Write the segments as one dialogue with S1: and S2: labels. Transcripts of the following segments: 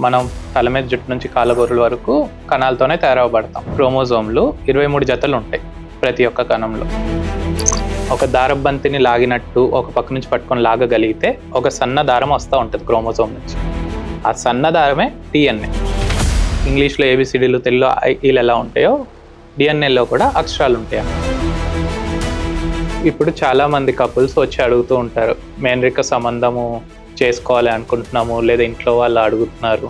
S1: మనం తల మీద జుట్టు నుంచి కాళ్ళగోరుల వరకు కణాలతోనే తయారవబడతాం. క్రోమోజోమ్లు 23 జతలు ఉంటాయి ప్రతి ఒక్క కణంలో. ఒక దారబంతిని లాగినట్టు ఒక పక్క నుంచి పట్టుకొని లాగగలిగితే ఒక సన్న దారం వస్తూ ఉంటుంది క్రోమోజోమ్ నుంచి. ఆ సన్న దారమే డిఎన్ఏ. ఇంగ్లీష్లో ఏబిసిడీలు, తెలుగులో ఐఈలు ఎలా ఉంటాయో డిఎన్ఏలో కూడా అక్షరాలు ఉంటాయి. ఇప్పుడు చాలామంది కపుల్స్ వచ్చి అడుగుతూ ఉంటారు, మేనరిక సంబంధము చేసుకోవాలి అనుకుంటున్నాము, లేదా ఇంట్లో వాళ్ళు అడుగుతున్నారు,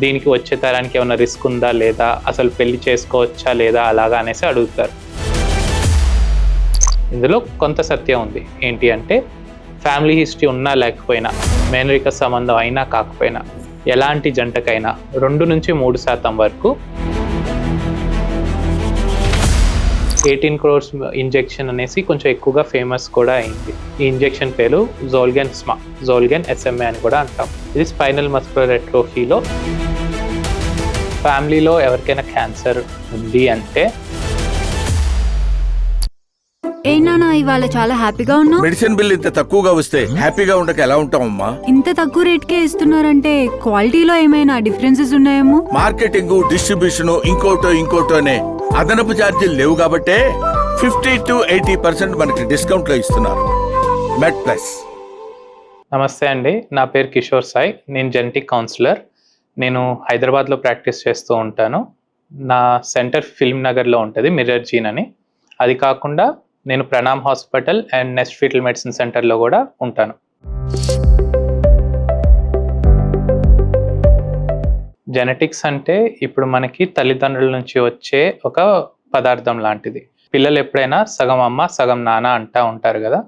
S1: దీనికి వచ్చే తరానికి ఏమైనా రిస్క్ ఉందా లేదా, అసలు పెళ్లి చేసుకోవచ్చా లేదా అలాగా అనేసి అడుగుతారు. ఇందులో కొంత సత్యం ఉంది. ఏంటి అంటే, ఫ్యామిలీ హిస్టరీ ఉన్నా లేకపోయినా, మేనరిక సంబంధం అయినా కాకపోయినా, ఎలాంటి జంటకైనా 2 నుంచి 3% వరకు 18 crores ఇంజెక్షన్ అనేసి కొంచెం ఎక్కువగా ఫేమస్ కూడా అయింది. ఈ ఇంజెక్షన్ పేరు జోల్గెన్ SMA అని కూడా అంటాం. ఇది స్పైనల్ మస్కులర్ అట్రోఫీలో ఫ్యామిలీలో ఎవరికైనా క్యాన్సర్ ఉంది అంటే.
S2: నాన్న ఇవాళ చాలా హ్యాపీగా ఉన్నావు.
S3: మెడిసిన్ బిల్ ఇంత తక్కువగా వస్తే హ్యాపీగా ఉండక ఎలా ఉంటామమ్మా?
S2: ఇంత తక్కువ రేట్కే ఇస్తున్నారంటే క్వాలిటీలో ఏమైనా డిఫరెన్సెస్ ఉన్నాయేమో.
S3: మార్కెటింగ్, డిస్ట్రిబ్యూషన్, ఇంకోటోనే అదనపు ఛార్జీలు లేవు కాబట్టే 50 to 80% మనకి డిస్కౌంట్ లో ఇస్తున్నారు. మెడ్ ప్లస్.
S1: నమస్తే అండి, నా పేరు కిషోర్ సాయి. నేను జెనెటిక్ కౌన్సిలర్. నేను హైదరాబాద్లో ప్రాక్టీస్ చేస్తూ ఉంటాను. నా సెంటర్ ఫిల్మ్ నగర్లో ఉంటుంది, మిర్రర్ జీన్ అని. అది కాకుండా నేను Pranam hospital and nest fetal medicine సెంటర్లో కూడా ఉంటాను. జెనెటిక్స్ అంటే ఇప్పుడు మనకి తల్లిదండ్రుల నుంచి వచ్చే ఒక పదార్థం లాంటిది. పిల్లలు ఎప్పుడైనా సగం అమ్మ సగం నాన్న అంటూ ఉంటారు కదా.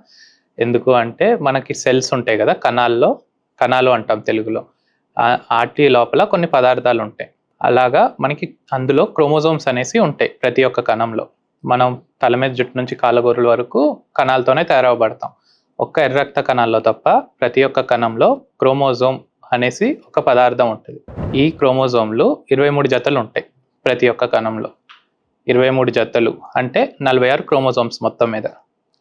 S1: ఎందుకు అంటే మనకి సెల్స్ ఉంటాయి కదా, కణాలు అంటాం తెలుగులో. వాటి లోపల కొన్ని పదార్థాలు ఉంటాయి. అలాగా మనకి అందులో క్రోమోజోమ్స్ అనేసి ఉంటాయి ప్రతి ఒక్క కణంలో. మనం తల మీద జుట్టు నుంచి కాళ్ళగోరుల వరకు కణాలతోనే తయారవబడతాం. ఒక్క ఎర్ర రక్త కణాల్లో తప్ప ప్రతి ఒక్క కణంలో క్రోమోజోమ్ అనేసి ఒక పదార్థం ఉంటుంది. ఈ క్రోమోజోమ్లు 23 జతలు ఉంటాయి ప్రతి ఒక్క కణంలో. 23 జతలు అంటే 46 క్రోమోజోమ్స్ మొత్తం మీద.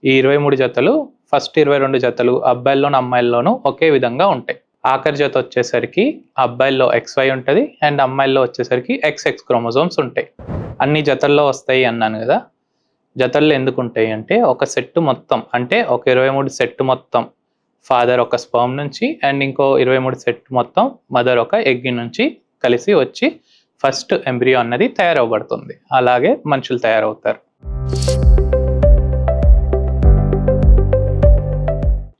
S1: ఈ 23 జతలు ఫస్ట్ 22 జతలు అబ్బాయిల్లోనూ అమ్మాయిల్లోనూ ఒకే విధంగా ఉంటాయి. ఆఖరి జత వచ్చేసరికి అబ్బాయిల్లో XY ఉంటుంది అండ్ అమ్మాయిల్లో వచ్చేసరికి XX క్రోమోజోమ్స్ ఉంటాయి. అన్ని జతల్లో వస్తాయి అన్నాను కదా. జతల్లో ఎందుకు ఉంటాయి అంటే, ఒక సెట్ మొత్తం అంటే ఒక 23 సెట్ మొత్తం ఫాదర్ ఒక స్పర్మ్ నుంచి అండ్ ఇంకో 23 సెట్ మొత్తం మదర్ ఒక ఎగ్ నుంచి కలిసి వచ్చి ఫస్ట్ ఎంబ్రియో అన్నది తయారవబడుతుంది. అలాగే మనుషులు తయారవుతారు.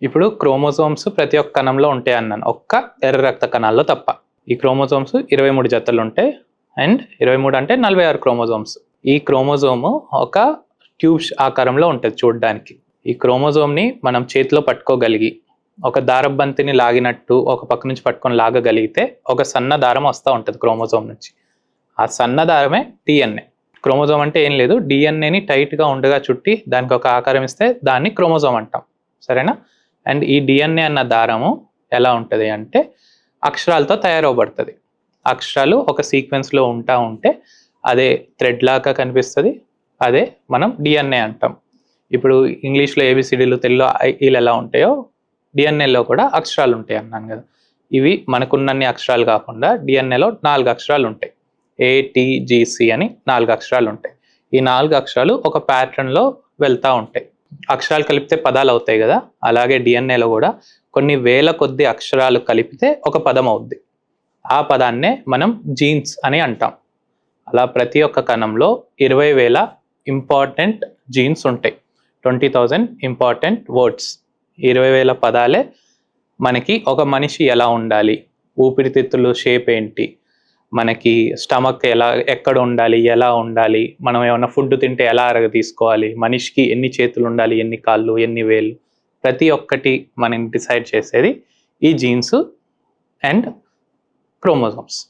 S1: ఇప్పుడు క్రోమోజోమ్స్ ప్రతి ఒక్క కణంలో ఉంటాయి అన్నాను, ఒక్క ఎర్ర రక్త కణాల్లో తప్ప. ఈ క్రోమోజోమ్స్ 23 జతలు ఉంటాయి అండ్ 23 అంటే 46 క్రోమోజోమ్స్. ఈ క్రోమోజోము ఒక ట్యూబ్ ఆకారంలో ఉంటుంది చూడడానికి. ఈ క్రోమోజోమ్ని మనం చేతిలో పట్టుకోగలిగి ఒక దారబంతిని లాగినట్టు ఒక పక్క నుంచి పట్టుకొని లాగగలిగితే ఒక సన్న దారం వస్తూ ఉంటుంది క్రోమోజోమ్ నుంచి. ఆ సన్న దారమే డిఎన్ఏ. క్రోమోజోమ్ అంటే ఏం లేదు, డిఎన్ఏని టైట్గా ఉండగా చుట్టి దానికి ఒక ఆకారం ఇస్తే దాన్ని క్రోమోజోమ్ అంటాం, సరేనా? అండ్ ఈ డిఎన్ఏ అన్న దారము ఎలా ఉంటుంది అంటే అక్షరాలతో తయారవబడుతుంది. అక్షరాలు ఒక సీక్వెన్స్లో ఉంటే అదే థ్రెడ్ లాగా కనిపిస్తుంది. అదే మనం డిఎన్ఏ అంటాం. ఇప్పుడు ఇంగ్లీష్లో ఏబిసిడీలు, తెలుగులో ఐఈలు ఎలా ఉంటాయో డిఎన్ఏలో కూడా అక్షరాలు ఉంటాయి అన్నాను కదా. ఇవి మనకున్నన్ని అక్షరాలు కాకుండా డిఎన్ఏలో 4 అక్షరాలు ఉంటాయి. ATGC అని 4 అక్షరాలు ఉంటాయి. ఈ 4 అక్షరాలు ఒక ప్యాటర్న్లో వెళ్తూ ఉంటాయి. అక్షరాలు కలిపితే పదాలు అవుతాయి కదా, అలాగే డిఎన్ఏలో కూడా కొన్ని వేల కొద్ది అక్షరాలు కలిపితే ఒక పదం అవుద్ది. ఆ పదాన్నే మనం జీన్స్ అని అంటాం. అలా ప్రతి ఒక్క కణంలో 20,000 ఇంపార్టెంట్ జీన్స్ ఉంటాయి. 20,000 ఇంపార్టెంట్ వర్డ్స్. 20,000 పదాలే మనకి ఒక మనిషి ఎలా ఉండాలి, ఊపిరితిత్తులు షేప్ ఏంటి, మనకి స్టమక్ ఎక్కడ ఉండాలి, ఎలా ఉండాలి, మనం ఏమైనా ఫుడ్ తింటే ఎలా తీసుకోవాలి, మనిషికి ఎన్ని చేతులు ఉండాలి, ఎన్ని కాళ్ళు, ఎన్ని వేలు, ప్రతి ఒక్కటి మనం డిసైడ్ చేసేది ఈ జీన్స్ అండ్ క్రోమోజోమ్స్.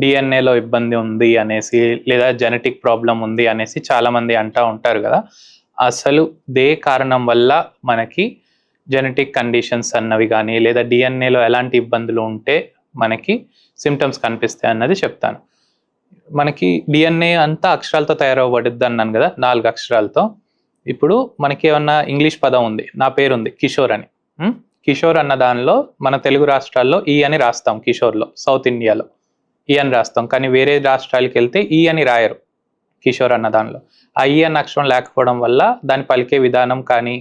S1: డిఎన్ఏలో ఇబ్బంది ఉంది అనేసి లేదా జెనెటిక్ ప్రాబ్లం ఉంది అనేసి చాలామంది అంటూ ఉంటారు కదా. అసలు దే కారణం వల్ల మనకి జెనెటిక్ కండిషన్స్ అన్నవి కానీ లేదా డిఎన్ఏలో ఎలాంటి ఇబ్బందులు ఉంటే మనకి సిమ్టమ్స్ కనిపిస్తాయి అన్నది చెప్తాను. మనకి డిఎన్ఏ అంతా అక్షరాలతో తయారవబడుద్ది అన్నాను కదా, 4 అక్షరాలతో. ఇప్పుడు మనకి ఏమన్నా ఇంగ్లీష్ పదం ఉంది, నా పేరు ఉంది కిషోర్ అని, కిషోర్ అన్న దానిలో మన తెలుగు రాష్ట్రాల్లో ఈ అని రాస్తాం, కిషోర్లో సౌత్ ఇండియాలో ఈ అని రాస్తాం, కానీ వేరే రాష్ట్రాలకు వెళ్తే ఈ అని రాయరు కిషోర్ అన్న దానిలో. ఆ ఈ అన్న అక్షరం లేకపోవడం వల్ల దాని పలికే విధానం కానీ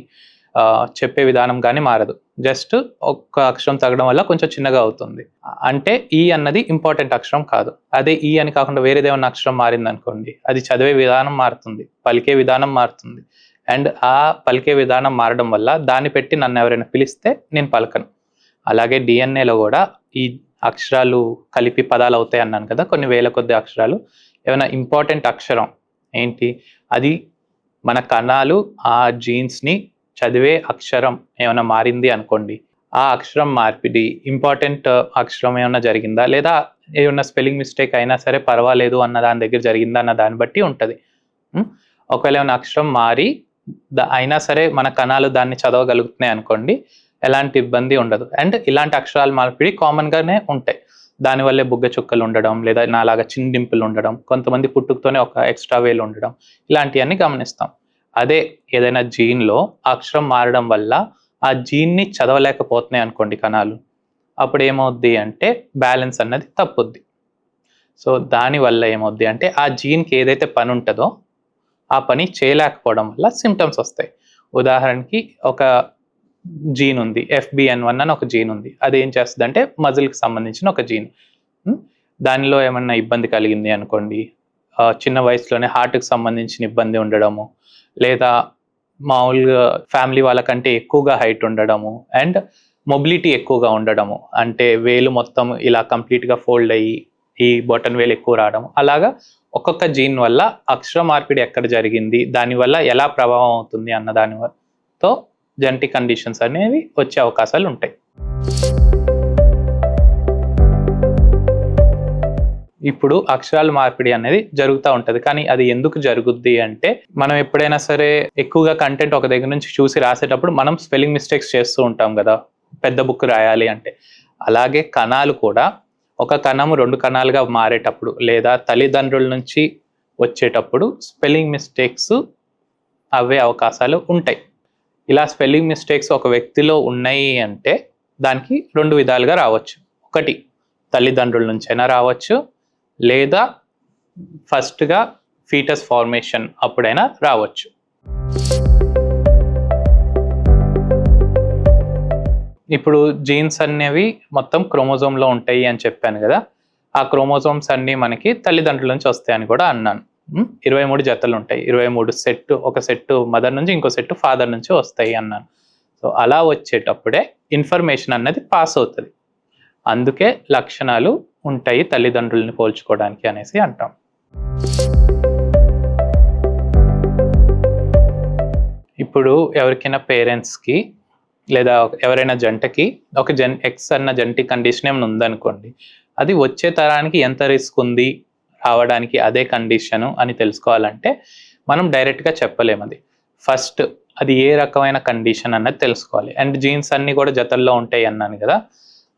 S1: చెప్పే విధానం కానీ మారదు, జస్ట్ ఒక్క అక్షరం తగ్గడం వల్ల కొంచెం చిన్నగా అవుతుంది. అంటే ఈ అన్నది ఇంపార్టెంట్ అక్షరం కాదు. అదే ఈ అని కాకుండా వేరేదేమన్నా అక్షరం మారింది అనుకోండి, అది చదివే విధానం మారుతుంది, పలికే విధానం మారుతుంది. అండ్ ఆ పలికే విధానం మారడం వల్ల దాన్ని పెట్టి నన్ను ఎవరైనా పిలిస్తే నేను పలకను. అలాగే డిఎన్ఏలో కూడా ఈ అక్షరాలు కలిపి పదాలు అవుతాయి అన్నాను కదా, కొన్ని వేల కొద్ది అక్షరాలు. ఏమైనా ఇంపార్టెంట్ అక్షరం ఏంటి, అది మన కణాలు ఆ జీన్స్ని చదివే అక్షరం ఏమైనా మారింది అనుకోండి, ఆ అక్షరం మార్పిడి ఇంపార్టెంట్ అక్షరం ఏమైనా జరిగిందా, లేదా ఏమైనా స్పెల్లింగ్ మిస్టేక్ అయినా సరే పర్వాలేదు అన్న దాని దగ్గర జరిగిందా అన్న దాన్ని బట్టి ఉంటుంది. ఒకవేళ ఏమైనా అక్షరం మారి అయినా సరే మన కణాలు దాన్ని చదవగలుగుతున్నాయి అనుకోండి, ఎలాంటి ఇబ్బంది ఉండదు. అండ్ ఇలాంటి అక్షరాల మార్పిడి కామన్గానే ఉంటాయి. దానివల్లే బుగ్గ చుక్కలు ఉండడం, లేదా నాలాగా చిండింపులు ఉండడం, కొంతమంది పుట్టుకతోనే ఒక ఎక్స్ట్రా వేలు ఉండడం, ఇలాంటివన్నీ గమనిస్తాం. అదే ఏదైనా జీన్లో అక్షరం మారడం వల్ల ఆ జీన్ని చదవలేకపోతున్నాయి అనుకోండి కణాలు, అప్పుడు ఏమవుద్ది అంటే బ్యాలెన్స్ అన్నది తప్పుద్ది. సో దానివల్ల ఏమవుద్ది అంటే ఆ జీన్కి ఏదైతే పని ఉంటుందో ఆ పని చేయలేకపోవడం వల్ల సిమ్టమ్స్ వస్తాయి. ఉదాహరణకి ఒక జీన్ ఉంది, FBN1 అని ఒక జీన్ ఉంది. అది ఏం చేస్తుంది అంటే మజిల్కి సంబంధించిన ఒక జీన్. దానిలో ఏమన్నా ఇబ్బంది కలిగింది అనుకోండి, చిన్న వయసులోనే హార్ట్కి సంబంధించిన ఇబ్బంది ఉండడము, లేదా మామూలుగా ఫ్యామిలీ వాళ్ళకంటే ఎక్కువగా హైట్ ఉండడము, అండ్ మొబిలిటీ ఎక్కువగా ఉండడము, అంటే వేలు మొత్తం ఇలా కంప్లీట్గా ఫోల్డ్ అయ్యి ఈ బొటన్ వేలు ఎక్కువ రావడం, అలాగా ఒక్కొక్క జీన్ వల్ల అక్షర మార్పిడి ఎక్కడ జరిగింది, దానివల్ల ఎలా ప్రభావం అవుతుంది అన్న దానితో జెనెటిక్ కండిషన్స్ అనేవి వచ్చే అవకాశాలు ఉంటాయి. ఇప్పుడు అక్షరాల మార్పిడి అనేది జరుగుతూ ఉంటుంది, కానీ అది ఎందుకు జరుగుద్ది అంటే మనం ఎప్పుడైనా సరే ఎక్కువగా కంటెంట్ ఒక దగ్గర నుంచి చూసి రాసేటప్పుడు మనం స్పెల్లింగ్ మిస్టేక్స్ చేస్తూ ఉంటాం కదా, పెద్ద బుక్ రాయాలి అంటే. అలాగే కణాలు కూడా ఒక కణము 2 కణాలుగా మారేటప్పుడు, లేదా తల్లిదండ్రుల నుంచి వచ్చేటప్పుడు స్పెల్లింగ్ మిస్టేక్స్ అవే అవకాశాలు ఉంటాయి. ఇలా స్పెల్లింగ్ మిస్టేక్స్ ఒక వ్యక్తిలో ఉన్నాయి అంటే దానికి 2 విధాలుగా రావచ్చు. ఒకటి తల్లిదండ్రుల నుంచైనా రావచ్చు, లేదా ఫస్ట్గా ఫీటస్ ఫార్మేషన్ అప్పుడైనా రావచ్చు. ఇప్పుడు జీన్స్ అనేవి మొత్తం క్రోమోజోమ్లో ఉంటాయి అని చెప్పాను కదా, ఆ క్రోమోజోమ్స్ అన్నీ మనకి తల్లిదండ్రుల నుంచి వస్తాయని కూడా అన్నాను. 23 జతలు ఉంటాయి, 23 సెట్, ఒక సెట్ మదర్ నుంచి ఇంకో సెట్ ఫాదర్ నుంచి వస్తాయి అన్నాను. సో అలా వచ్చేటప్పుడే ఇన్ఫర్మేషన్ అన్నది పాస్ అవుతుంది, అందుకే లక్షణాలు ఉంటాయి తల్లిదండ్రులని పోల్చుకోవడానికి అనేసి అంటాం. ఇప్పుడు ఎవరికైనా పేరెంట్స్కి లేదా ఎవరైనా జంటకి ఒక X అన్న జెనెటిక్ కండిషన్ ఏమైనా ఉందనుకోండి, అది వచ్చే తరానికి ఎంత రిస్క్ ఉంది రావడానికి అదే కండిషను అని తెలుసుకోవాలంటే మనం డైరెక్ట్గా చెప్పలేము. అది ఫస్ట్ అది ఏ రకమైన కండిషన్ అన్నది తెలుసుకోవాలి. అండ్ జీన్స్ అన్నీ కూడా జతల్లో ఉంటాయి అన్నాను కదా,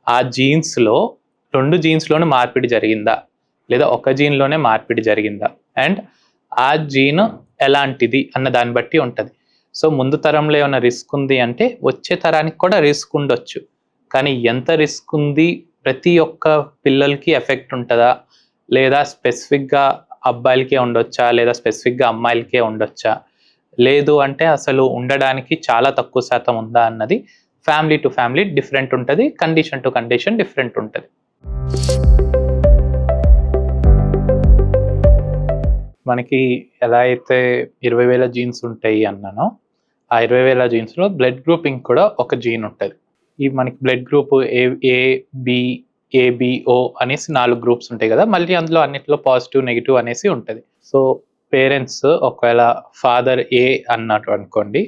S1: ఆ జీన్స్లో 2 జీన్స్లోనే మార్పిడి జరిగిందా, లేదా ఒక జీన్లోనే మార్పిడి జరిగిందా, అండ్ ఆ జీన్ ఎలాంటిది అన్న దాన్ని బట్టి ఉంటుంది. సో ముందు తరంలో ఏమైనా రిస్క్ ఉంది అంటే వచ్చే తరానికి కూడా రిస్క్ ఉండొచ్చు, కానీ ఎంత రిస్క్ ఉంది, ప్రతి ఒక్క పిల్లలకి ఎఫెక్ట్ ఉంటుందా, లేదా స్పెసిఫిక్గా అబ్బాయిలకే ఉండొచ్చా, లేదా స్పెసిఫిక్గా అమ్మాయిలకే ఉండొచ్చా, లేదు అంటే అసలు ఉండడానికి చాలా తక్కువ శాతం ఉందా అన్నది ఫ్యామిలీ టు ఫ్యామిలీ డిఫరెంట్ ఉంటుంది, కండిషన్ టు కండిషన్ డిఫరెంట్ ఉంటుంది. మనకి ఎలా అయితే 20,000 జీన్స్ ఉంటాయి అన్నానో, ఆ 20,000 జీన్స్లో బ్లడ్ గ్రూపింగ్ కూడా ఒక జీన్ ఉంటుంది. ఈ మనకి బ్లడ్ గ్రూప్ ABO అనేసి 4 గ్రూప్స్ ఉంటాయి కదా, మళ్ళీ అందులో అన్నిట్లో పాజిటివ్ నెగిటివ్ అనేసి ఉంటుంది. సో పేరెంట్స్ ఒకవేళ ఫాదర్ A అన్నట్టు అనుకోండి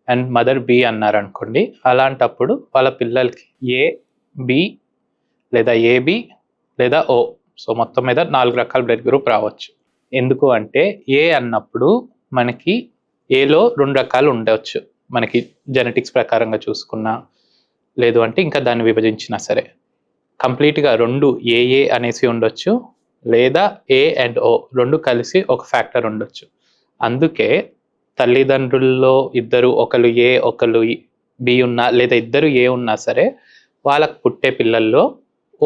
S1: అండ్ మదర్ B అన్నారు అనుకోండి, అలాంటప్పుడు వాళ్ళ పిల్లలకి A, B లేదా AB లేదా O, సో మొత్తం మీద 4 రకాల బ్లడ్ గ్రూప్ రావచ్చు. ఎందుకు అంటే A అన్నప్పుడు మనకి ఏలో 2 రకాలు ఉండవచ్చు, మనకి జెనెటిక్స్ ప్రకారంగా చూసుకున్నా, లేదు అంటే ఇంకా దాన్ని విభజించినా సరే కంప్లీట్గా 2 AA అనేసి ఉండొచ్చు, లేదా A అండ్ O 2 కలిసి ఒక ఫ్యాక్టర్ ఉండొచ్చు. అందుకే తల్లిదండ్రుల్లో ఇద్దరు, ఒకళ్ళు A ఒకళ్ళు బి ఉన్నా లేదా ఇద్దరు ఏ ఉన్నా సరే వాళ్ళకు పుట్టే పిల్లల్లో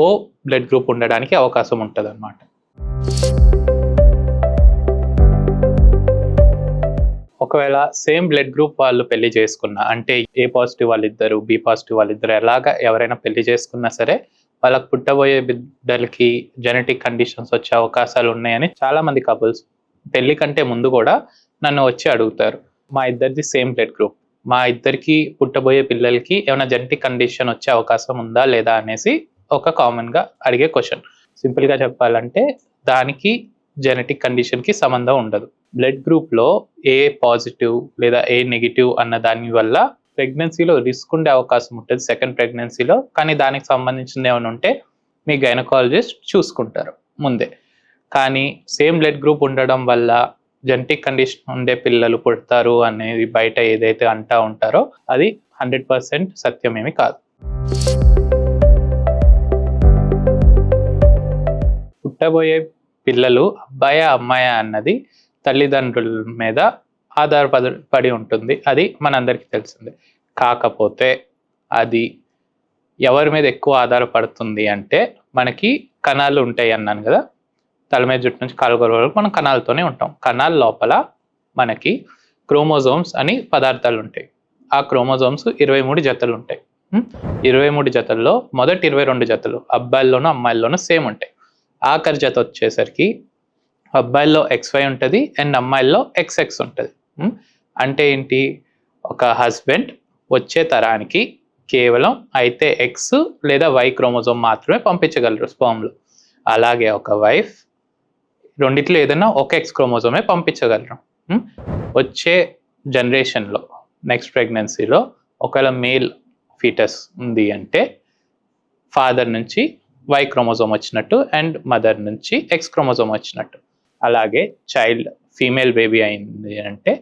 S1: ఓ బ్లడ్ గ్రూప్ ఉండడానికి అవకాశం ఉంటుంది అన్నమాట. ఒకవేళ సేమ్ బ్లడ్ గ్రూప్ వాళ్ళు పెళ్లి చేసుకున్నా, అంటే ఏ పాజిటివ్ వాళ్ళిద్దరు బి పాజిటివ్ వాళ్ళిద్దరు ఎలాగా ఎవరైనా పెళ్లి చేసుకున్నా సరే వాళ్ళకి పుట్టబోయే బిడ్డలకి జెనెటిక్ కండిషన్స్ వచ్చే అవకాశాలు ఉన్నాయని చాలా మంది కపుల్స్ పెళ్లి కంటే ముందు కూడా నన్ను వచ్చి అడుగుతారు. మా ఇద్దరిది సేమ్ బ్లడ్ గ్రూప్, మా ఇద్దరికి పుట్టబోయే పిల్లలకి ఏమైనా జెనెటిక్ కండిషన్ వచ్చే అవకాశం ఉందా లేదా అనేసి ఒక కామన్ గా అడిగే క్వశ్చన్. సింపుల్ గా చెప్పాలంటే దానికి జెనెటిక్ కండిషన్ కి సంబంధం ఉండదు. బ్లడ్ గ్రూప్ లో ఏ పాజిటివ్ లేదా ఏ నెగిటివ్ అన్న దాని వల్ల ప్రెగ్నెన్సీలో రిస్క్ ఉండే అవకాశం ఉంటుంది సెకండ్ ప్రెగ్నెన్సీలో. కానీ దానికి సంబంధించింది ఏమైనా ఉంటే మీ గైనకాలజిస్ట్ చూసుకుంటారు ముందే. కానీ సేమ్ బ్లడ్ గ్రూప్ ఉండడం వల్ల జెనెటిక్ కండిషన్ ఉండే పిల్లలు పుడతారు అనేది బయట ఏదైతే అంటా ఉంటారో అది 100% సత్యమేమి కాదు. పుట్టబోయే పిల్లలు అబ్బాయా అమ్మాయా అన్నది తల్లిదండ్రుల మీద ఆధారపడి ఉంటుంది, అది మనందరికీ తెలిసిందే. కాకపోతే అది ఎవరి మీద ఎక్కువ ఆధారపడుతుంది అంటే మనకి కణాలు ఉంటాయి అన్నాను కదా, తల మీద జుట్టు నుంచి కాలుగోర వరకు మనం కణాలతోనే ఉంటాం. కణాల లోపల మనకి క్రోమోజోమ్స్ అని పదార్థాలు ఉంటాయి. ఆ క్రోమోజోమ్స్ 23 జతలు ఉంటాయి. 23 జతల్లో మొదటి 22 జతలు అబ్బాయిల్లోనూ అమ్మాయిల్లోనూ సేమ్ ఉంటాయి. ఆఖరి జత వచ్చేసరికి అబ్బాయిల్లో XY ఉంటుంది అండ్ అమ్మాయిల్లో XX ఉంటుంది. అంటే ఏంటి, ఒక హస్బెండ్ వచ్చే తరానికి కేవలం అయితే X లేదా Y క్రోమోజోమ్ మాత్రమే పంపించగలరు స్పర్మ్లో. అలాగే ఒక వైఫ్ రెండిట్లో ఏదైనా ఒక X క్రోమోజోమే పంపించగలరు. వచ్చే జనరేషన్లో నెక్స్ట్ ప్రెగ్నెన్సీలో ఒకవేళ మేల్ ఫీటస్ ఉంది అంటే ఫాదర్ నుంచి Y క్రోమోజోమ్ వచ్చినట్టు అండ్ మదర్ నుంచి X క్రోమోజోమ్ వచ్చినట్టు. అలాగే చైల్డ్ ఫీమేల్ బేబీ అయింది అంటే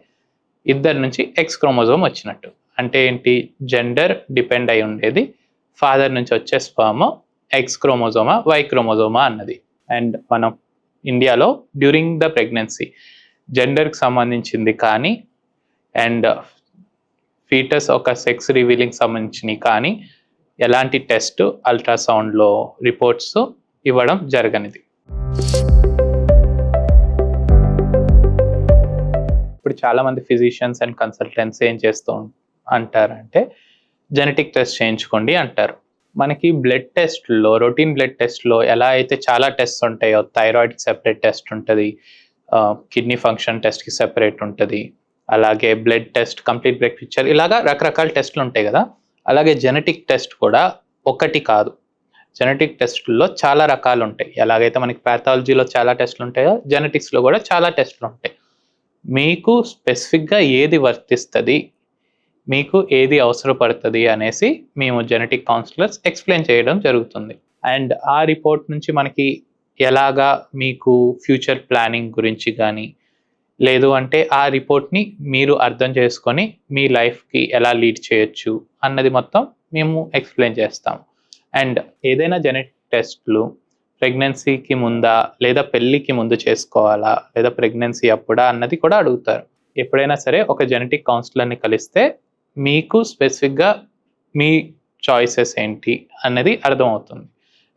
S1: ఇద్దరు నుంచి X క్రోమోజోమ్ వచ్చినట్టు. అంటే ఏంటి, జెండర్ డిపెండ్ అయి ఉండేది ఫాదర్ నుంచి వచ్చే స్పర్మ్ X క్రోమోజోమా Y క్రోమోజోమా అన్నది. అండ్ మనం ఇండియాలో డ్యూరింగ్ ద ప్రెగ్నెన్సీ జెండర్కి సంబంధించింది కానీ అండ్ ఫీటస్ ఒక సెక్స్ రివీలింగ్ సంబంధించినవి కానీ ఎలాంటి టెస్ట్ అల్ట్రాసౌండ్లో రిపోర్ట్స్ ఇవ్వడం జరగనిది. ఇప్పుడు చాలా మంది ఫిజిషియన్స్ అండ్ కన్సల్టెంట్స్ ఏం చేస్తూ అంటారంటే జెనెటిక్ టెస్ట్ చేయించుకోండి అంటారు. మనకి బ్లడ్ టెస్ట్లో రొటీన్ బ్లడ్ టెస్ట్లో ఎలా అయితే చాలా టెస్ట్ ఉంటాయో, థైరాయిడ్కి సెపరేట్ టెస్ట్ ఉంటుంది, కిడ్నీ ఫంక్షన్ టెస్ట్కి సెపరేట్ ఉంటుంది, అలాగే blood test, complete blood picture, ఇలాగా రకరకాల టెస్ట్లు ఉంటాయి కదా. అలాగే జెనెటిక్ టెస్ట్ కూడా ఒకటి కాదు. జెనెటిక్ టెస్ట్లో చాలా రకాలు ఉంటాయి. ఎలాగైతే మనకి ప్యాథాలజీలో చాలా టెస్ట్లు ఉంటాయో జెనెటిక్స్లో కూడా చాలా టెస్ట్లు ఉంటాయి. మీకు స్పెసిఫిక్గా ఏది వర్తిస్తుంది, మీకు ఏది అవసరపడుతుంది అనేసి మేము జెనెటిక్ కౌన్సిలర్స్ ఎక్స్ప్లెయిన్ చేయడం జరుగుతుంది. అండ్ ఆ రిపోర్ట్ నుంచి మనకి ఎలాగా మీకు ఫ్యూచర్ ప్లానింగ్ గురించి కానీ లేదు అంటే ఆ రిపోర్ట్ని మీరు అర్థం చేసుకొని మీ లైఫ్కి ఎలా లీడ్ చేయొచ్చు అన్నది మొత్తం మేము ఎక్స్ప్లెయిన్ చేస్తాం. అండ్ ఏదైనా జెనెటిక్ టెస్ట్లు ప్రెగ్నెన్సీకి ముందా లేదా పెళ్ళికి ముందు చేసుకోవాలా లేదా ప్రెగ్నెన్సీ అప్పుడా అన్నది కూడా అడుగుతారు. ఎప్పుడైనా సరే ఒక జెనెటిక్ కౌన్సిలర్ని కలిస్తే మీకు స్పెసిఫిక్గా మీ చాయిసెస్ ఏంటి అన్నది అర్థమవుతుంది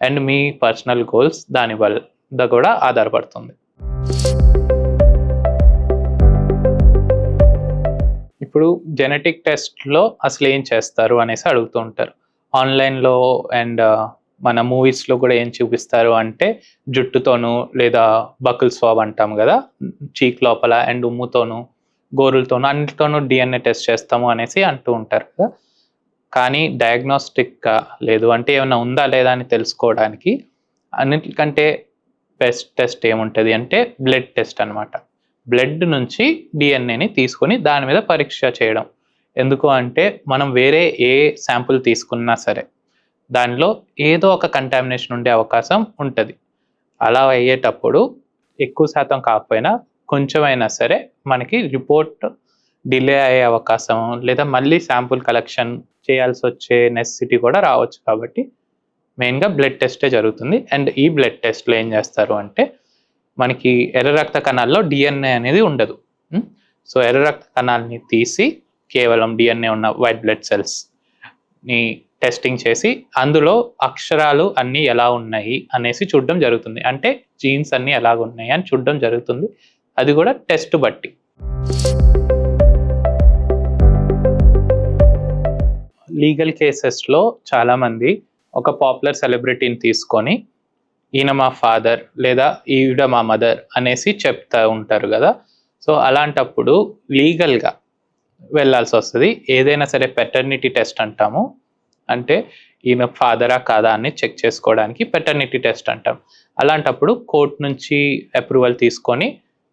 S1: అండ్ మీ పర్సనల్ గోల్స్ దాని వల్ల కూడా ఆధారపడుతుంది. ఇప్పుడు జెనెటిక్ టెస్ట్లో అసలు ఏం చేస్తారు అనేసి అడుగుతూ ఉంటారు. ఆన్లైన్లో అండ్ మన మూవీస్లో కూడా ఏం చూపిస్తారు అంటే జుట్టుతోనూ లేదా బకుల్ స్వాబ్ అంటాం కదా, చీక్ లోపల అండ్ ఉమ్ముతోనూ గోరులతోనూ అన్నిటితోనూ DNA టెస్ట్ చేస్తాము అనేసి అంటూ ఉంటారు కదా. కానీ డయాగ్నోస్టిక్గా లేదు అంటే ఏమైనా ఉందా లేదా అని తెలుసుకోవడానికి అన్నిటికంటే బెస్ట్ టెస్ట్ ఏముంటుంది అంటే బ్లడ్ టెస్ట్ అనమాట. బ్లడ్ నుంచి DNAని తీసుకొని దాని మీద పరీక్ష చేయడం. ఎందుకు అంటే మనం వేరే ఏ శాంపుల్ తీసుకున్నా సరే దానిలో ఏదో ఒక కంటామినేషన్ ఉండే అవకాశం ఉంటుంది. అలా అయ్యేటప్పుడు ఎక్కువ శాతం కాకపోయినా కొంచెమైనా సరే మనకి రిపోర్ట్ డిలే అయ్యే అవకాశం లేదా మళ్ళీ శాంపుల్ కలెక్షన్ చేయాల్సి వచ్చే నెసెసిటీ కూడా రావచ్చు. కాబట్టి మెయిన్గా బ్లడ్ టెస్టే జరుగుతుంది. అండ్ ఈ బ్లడ్ టెస్ట్లో ఏం చేస్తారు అంటే మనకి ఎర్ర రక్త కణాల్లో DNA అనేది ఉండదు. సో ఎర్ర రక్త కణాలని తీసి కేవలం డిఎన్ఏ ఉన్న వైట్ బ్లడ్ సెల్స్ని టెస్టింగ్ చేసి అందులో అక్షరాలు అన్నీ ఎలా ఉన్నాయి అనేసి చూడడం జరుగుతుంది. అంటే జీన్స్ అన్నీ ఎలాగ ఉన్నాయి అని చూడడం జరుగుతుంది. అది కూడా టెస్ట్ బట్టి. లీగల్ కేసెస్లో చాలామంది ఒక పాపులర్ సెలబ్రిటీని తీసుకొని ఈయన మా ఫాదర్ లేదా ఈవిడ మా మదర్ అనేసి చెప్తూ ఉంటారు కదా. సో అలాంటప్పుడు లీగల్గా వెళ్ళాల్సి వస్తుంది. ఏదైనా సరే పెటర్నిటీ టెస్ట్ అంటాము, అంటే ఈయన ఫాదరా కాదా అని చెక్ చేసుకోవడానికి పెటర్నిటీ టెస్ట్ అంటాం. అలాంటప్పుడు కోర్టు నుంచి అప్రూవల్ తీసుకొని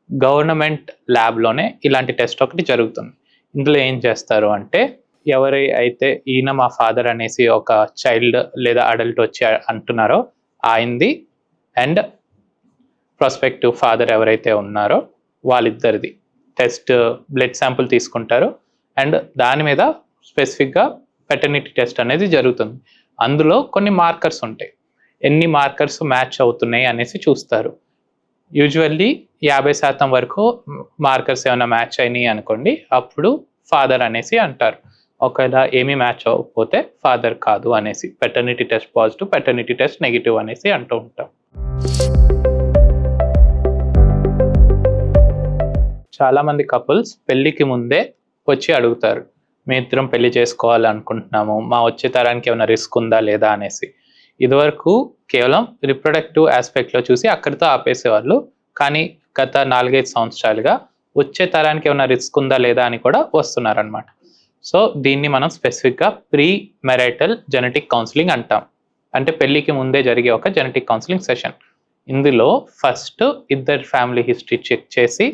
S1: గవర్నమెంట్ ల్యాబ్లోనే ఇలాంటి టెస్ట్ ఒకటి జరుగుతుంది. ఇందులో ఏం చేస్తారు అంటే ఎవరై అయితే ఈయన మా ఫాదర్ అనేసి ఒక చైల్డ్ లేదా అడల్ట్ వచ్చి అంటున్నారో ఆయనది అండ్ ప్రాస్పెక్టివ్ ఫాదర్ ఎవరైతే ఉన్నారో వాళ్ళిద్దరిది టెస్ట్ బ్లడ్ శాంపుల్ తీసుకుంటారు అండ్ దాని మీద స్పెసిఫిక్గా పెటర్నిటీ టెస్ట్ అనేది జరుగుతుంది. అందులో కొన్ని మార్కర్స్ ఉంటాయి. ఎన్ని మార్కర్స్ మ్యాచ్ అవుతున్నాయి అనేసి చూస్తారు. యూజువల్లీ 50% వరకు మార్కర్స్ ఏమైనా మ్యాచ్ అయినాయి అనుకోండి, అప్పుడు ఫాదర్ అనేసి అంటారు. ఒకవేళ ఏమీ మ్యాచ్ అవ్వకపోతే ఫాదర్ కాదు అనేసి paternity test positive, paternity test negative అనేసి అంటూ ఉంటాం. చాలామంది కపుల్స్ పెళ్ళికి ముందే వచ్చి అడుగుతారు, మీ ఇద్దరం పెళ్లి చేసుకోవాలనుకుంటున్నాము, మా వచ్చే తరానికి ఏమైనా రిస్క్ ఉందా లేదా అనేసి. ఇదివరకు కేవలం రిప్రొడక్టివ్ ఆస్పెక్ట్లో చూసి అక్కడితో ఆపేసేవాళ్ళు. కానీ గత 4-5 సంవత్సరాలుగా వచ్చే తరానికి ఏమైనా రిస్క్ ఉందా లేదా అని కూడా వస్తున్నారనమాట. సో దీన్ని మనం స్పెసిఫిక్గా ప్రీ మెరైటల్ జెనెటిక్ కౌన్సిలింగ్ అంటాం. అంటే పెళ్ళికి ముందే జరిగే ఒక జెనెటిక్ కౌన్సిలింగ్ సెషన్. ఇందులో ఫస్ట్ ఇద్దరు ఫ్యామిలీ హిస్టరీ చెక్ చేసి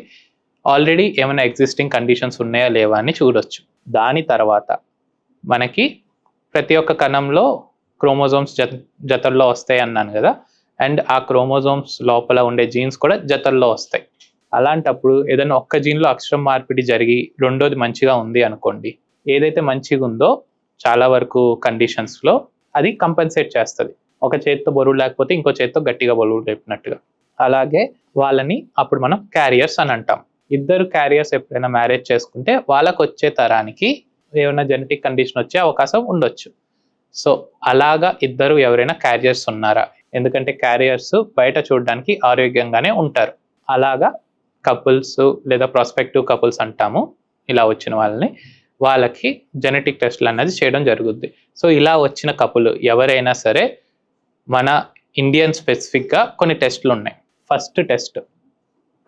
S1: ఆల్రెడీ ఏమైనా ఎగ్జిస్టింగ్ కండిషన్స్ ఉన్నాయా లేవా అని చూడొచ్చు. దాని తర్వాత మనకి ప్రతి ఒక్క కణంలో క్రోమోజోమ్స్ జతల్లో వస్తాయి అన్నాను కదా, అండ్ ఆ క్రోమోజోమ్స్ లోపల ఉండే జీన్స్ కూడా జతల్లో వస్తాయి. అలాంటప్పుడు ఏదైనా ఒక్క జీన్లో అక్షరం మార్పిడి జరిగి రెండోది మంచిగా ఉంది అనుకోండి, ఏదైతే మంచిగా ఉందో చాలా వరకు కండిషన్స్లో అది కంపెన్సేట్ చేస్తుంది. ఒక చేతితో బరువు లేకపోతే ఇంకో చేతితో గట్టిగా బరువు లేపినట్టుగా. అలాగే వాళ్ళని అప్పుడు మనం క్యారియర్స్ అని అంటాం. ఇద్దరు క్యారియర్స్ ఎప్పుడైనా మ్యారేజ్ చేసుకుంటే వాళ్ళకు వచ్చే తరానికి ఏమైనా జెనెటిక్ కండిషన్ వచ్చే అవకాశం ఉండొచ్చు. సో అలాగా ఇద్దరు ఎవరైనా క్యారియర్స్ ఉన్నారా, ఎందుకంటే క్యారియర్స్ బయట చూడడానికి ఆరోగ్యంగానే ఉంటారు. అలాగా కపుల్స్ లేదా ప్రాస్పెక్టివ్ కపుల్స్ అంటాము ఇలా వచ్చిన వాళ్ళకి జెనెటిక్ టెస్ట్లు అనేది చేయడం జరుగుద్ది. సో ఇలా వచ్చిన కపుల్ ఎవరైనా సరే మన ఇండియన్ స్పెసిఫిక్గా కొన్ని టెస్ట్లు ఉన్నాయి. ఫస్ట్ టెస్ట్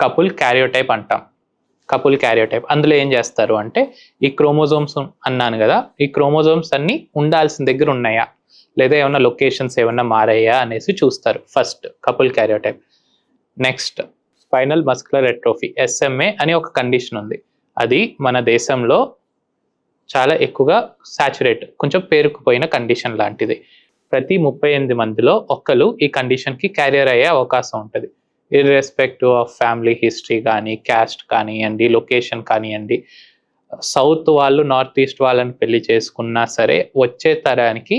S1: కపుల్ క్యారియోటైప్ అంటాం. కపుల్ క్యారియోటైప్ అందులో ఏం చేస్తారు అంటే ఈ క్రోమోజోమ్స్ అన్నాను కదా, ఈ క్రోమోజోమ్స్ అన్నీ ఉండాల్సిన దగ్గర ఉన్నాయా లేదా ఏమైనా లొకేషన్స్ ఏమైనా మారాయా అనేసి చూస్తారు. First couple karyotype. Next spinal muscular atrophy SMA అని ఒక కండిషన్ ఉంది. అది మన దేశంలో చాలా ఎక్కువగా సాచురేట్, కొంచెం పేరుకుపోయిన కండిషన్ లాంటిది. ప్రతి 38 మందిలో ఒక్కరు ఈ కండిషన్కి క్యారియర్ అయ్యే అవకాశం ఉంటుంది. ఇర్రెస్పెక్టివ్ ఆఫ్ ఫ్యామిలీ హిస్టరీ కానీ, క్యాస్ట్ కానివ్వండి, లొకేషన్ కానివ్వండి. సౌత్ వాళ్ళు నార్త్ ఈస్ట్ వాళ్ళని పెళ్లి చేసుకున్నా సరే వచ్చే తరానికి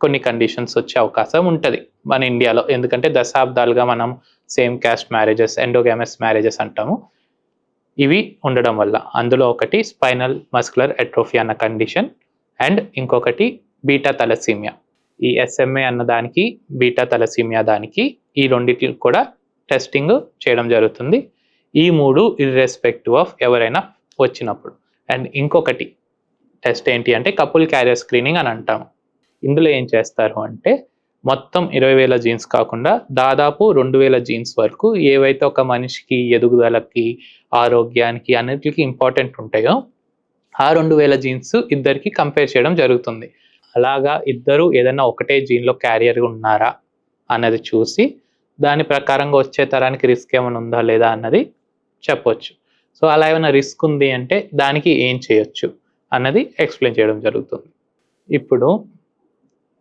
S1: కొన్ని కండిషన్స్ వచ్చే అవకాశం ఉంటుంది మన ఇండియాలో. ఎందుకంటే దశాబ్దాలుగా మనం సేమ్ క్యాస్ట్ మ్యారేజెస్, ఎండోగామస్ మ్యారేజెస్ అంటాము. ఇవి ఉండడం వల్ల అందులో ఒకటి స్పైనల్ మస్కులర్ ఎట్రోఫీ అన్న కండిషన్ అండ్ ఇంకొకటి బీటా తలసీమియా. ఈ SMA అన్న దానికి, బీటా తలసీమియా దానికి, ఈ రెండింటికి కూడా టెస్టింగ్ చేయడం జరుగుతుంది. ఈ 3 ఇర్రెస్పెక్టివ్ ఆఫ్ ఎవరైనా వచ్చినప్పుడు. అండ్ ఇంకొకటి టెస్ట్ ఏంటి అంటే కపుల్ క్యారియర్ స్క్రీనింగ్ అని అంటాము. ఇందులో ఏం చేస్తారు అంటే మొత్తం 20,000 జీన్స్ కాకుండా దాదాపు 2,000 జీన్స్ వరకు ఏవైతే ఒక మనిషికి ఎదుగుదలకి, ఆరోగ్యానికి అన్నిటికీ ఇంపార్టెంట్ ఉంటాయో ఆ 2,000 జీన్స్ ఇద్దరికి కంపేర్ చేయడం జరుగుతుంది. అలాగా ఇద్దరు ఏదైనా ఒకటే జీన్లో క్యారియర్ ఉన్నారా అన్నది చూసి దాని ప్రకారంగా వచ్చే తరానికి రిస్క్ ఏమైనా ఉందా లేదా అన్నది చెప్పొచ్చు. సో అలా ఏమైనా రిస్క్ ఉంది అంటే దానికి ఏం చేయొచ్చు అన్నది ఎక్స్ప్లెయిన్ చేయడం జరుగుతుంది. ఇప్పుడు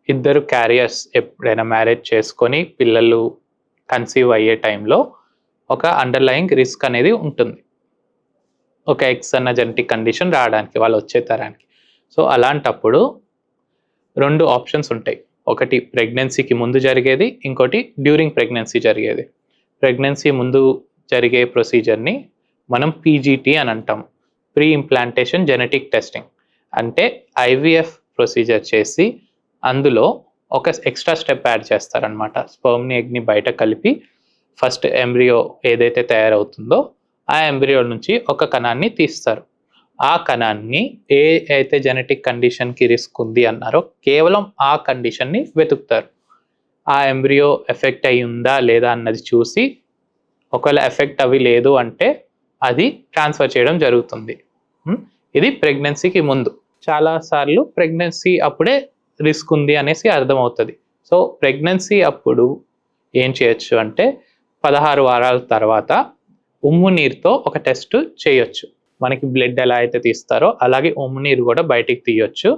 S1: ఇద్దరు క్యారియర్స్ ఎప్పుడైనా మ్యారేజ్ చేసుకొని పిల్లలు కన్సీవ్ అయ్యే టైంలో ఒక అండర్లయింగ్ రిస్క్ అనేది ఉంటుంది, ఒక X అన్న జెనెటిక్ కండిషన్ రావడానికి వాళ్ళు వచ్చే తరానికి. సో అలాంటప్పుడు 2 ఆప్షన్స్ ఉంటాయి. ఒకటి ప్రెగ్నెన్సీకి ముందు జరిగేది, ఇంకోటి డ్యూరింగ్ ప్రెగ్నెన్సీ జరిగేది. ప్రెగ్నెన్సీ ముందు జరిగే ప్రొసీజర్ని మనం PGT అని అంటాం, ప్రీ ఇంప్లాంటేషన్ జెనెటిక్ టెస్టింగ్. అంటే ఐవీఎఫ్ ప్రొసీజర్ చేసి అందులో ఒక ఎక్స్ట్రా స్టెప్ యాడ్ చేస్తారనమాట. స్పర్మ్ని ఎగ్ని బయట కలిపి ఫస్ట్ ఎంబ్రియో ఏదైతే తయారవుతుందో ఆ ఎంబ్రియో నుంచి ఒక కణాన్ని తీస్తారు. ఆ కణాన్ని ఏ అయితే జెనెటిక్ కండిషన్కి రిస్క్ ఉంది అన్నారో కేవలం ఆ కండిషన్ని వెతుకుతారు. ఆ ఎంబ్రియో ఎఫెక్ట్ అయి ఉందా లేదా అన్నది చూసి ఒకవేళ ఎఫెక్ట్ అవి లేదు అంటే అది ట్రాన్స్ఫర్ చేయడం జరుగుతుంది. ఇది ప్రెగ్నెన్సీకి ముందు. చాలాసార్లు ప్రెగ్నెన్సీ అప్పుడే రిస్క్ ఉంది అనేసి అర్థమవుతుంది. సో ప్రెగ్నెన్సీ అప్పుడు ఏం చేయొచ్చు అంటే 16 వారాల తర్వాత ఉమ్ము నీరుతో ఒక టెస్ట్ చేయొచ్చు. మనకి బ్లడ్ ఎలా అయితే తీస్తారో అలాగే ఉమ్ము నీరు కూడా బయటికి తీయొచ్చు.